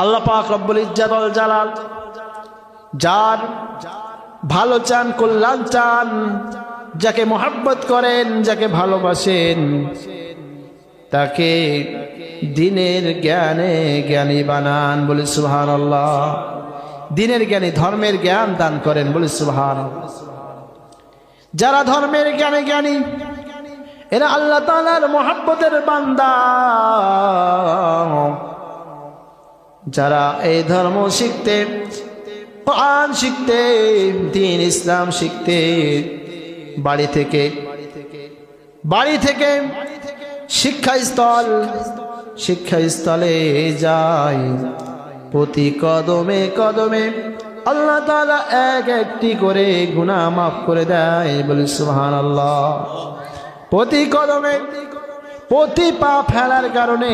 আল্লাহ পাক রব্বুল ইজ্জত ওয়াল জালাল যার ভালো চান, কল্যাণ চান, যাকে মহব্বত করেন, যাকে ভালোবাসেন, তাকে দিনের জ্ঞানে জ্ঞানী বানান, বলে সুবহানাল্লাহ। দিনের জ্ঞানী, ধর্মের জ্ঞান দান করেন, বলে সুবহানাল্লাহ। যারা ধর্মের জ্ঞানে জ্ঞানী, এরা আল্লাহ তাআলার মহব্বতের বান্দা। যারা এই ধর্ম শিখতে, কোরআন শিখতে, দ্বীন ইসলাম শিখতে বাড়ি থেকে শিক্ষাস্থলে যায়, প্রতি কদমে কদমে আল্লাহ তাআলা এক একটি করে গুনাহ মাফ করে দেয়, বলে সুবহানাল্লাহ। প্রতি কদমে, প্রতি পা ফেলার কারণে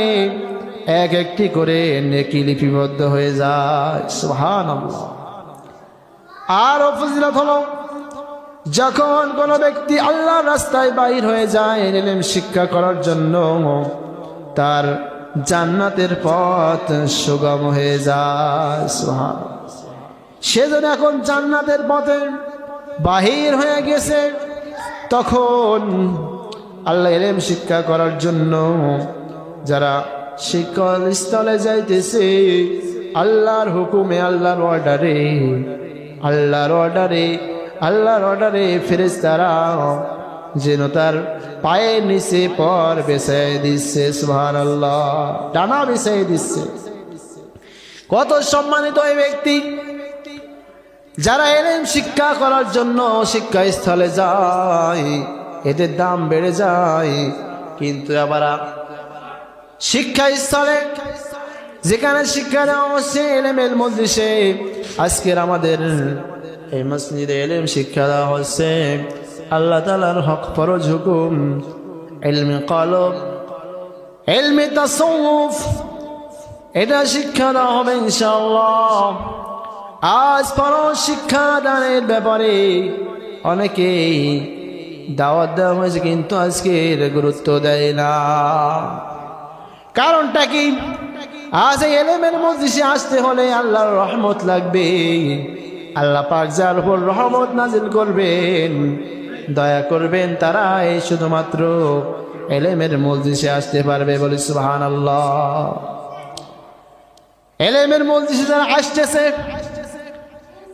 এক একটি করে নেকি লিপিবদ্ধ হয়ে যায়, সুবহানাল্লাহ। আর ফজিলত হলো, যখন কোনো ব্যক্তি আল্লাহর রাস্তায় বাইর হয়ে যায় ইলম শিক্ষা করার জন্য, তার জান্নাতের পথ সুগম হয়ে যায়, সুবহানাল্লাহ। সেজন্য এখন জান্নাতের পথে বাহির হয়ে গেছে, তখন আল্লাহ ইলম শিক্ষা করার জন্য যারা শিক্ষাস্থলে যাইতেছে, আল্লাহর হুকুমে, আল্লাহর অর্ডারে ফেরেশতারা যেন তার পায়ের নিচে পর বিছায় দিচ্ছে, সুবহানাল্লাহ, ডানা বিছায় দিচ্ছে। কত সম্মানিত এই ব্যক্তি যারা ইলম শিক্ষা করার জন্য শিক্ষাস্থলে যায়, এদের দাম বেড়ে যায়। কিন্তু আবার শিক্ষাস্থলে যেখানে শিক্ষা দেওয়া হচ্ছে ইলমের মজলিসে, আজকের আমাদের এই মসজিদে ইলম শিক্ষা দেওয়া হচ্ছে আল্লাহ তাআলার হক ফরজ হুকুম, ইলমে কলব, ইলমে তাসাউফ, এটা শিক্ষা দেওয়া হবে ইনশাআল্লাহ। আজ ফরজ শিক্ষা দানের ব্যাপারে অনেকেই দাওয়াত দেওয়া হয়েছে, কিন্তু আজকের গুরুত্ব দেয় না। কারণটা কি? আজ এই ইলমের মজলিসে আসতে হলে আল্লাহর রহমত লাগবে। আল্লাহ পাক যার উপর রহমত নাজিল করবেন, দয়া করবেন, তারাই শুধুমাত্র ইলমের মজলিসে আসতে পারবে, বলে সুবহানাল্লাহ। ইলমের মজলিসে যারা আসতেছে,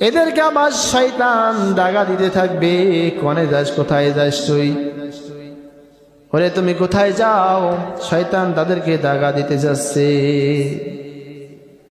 এদেরকে আবার শয়তান দাগা দিতে থাকবে, কোনে যাস, কোথায় যাস তুই, ওরে তুমি কোথায় যাও? শয়তান তাদেরকে দাগা দিতে যাচ্ছে।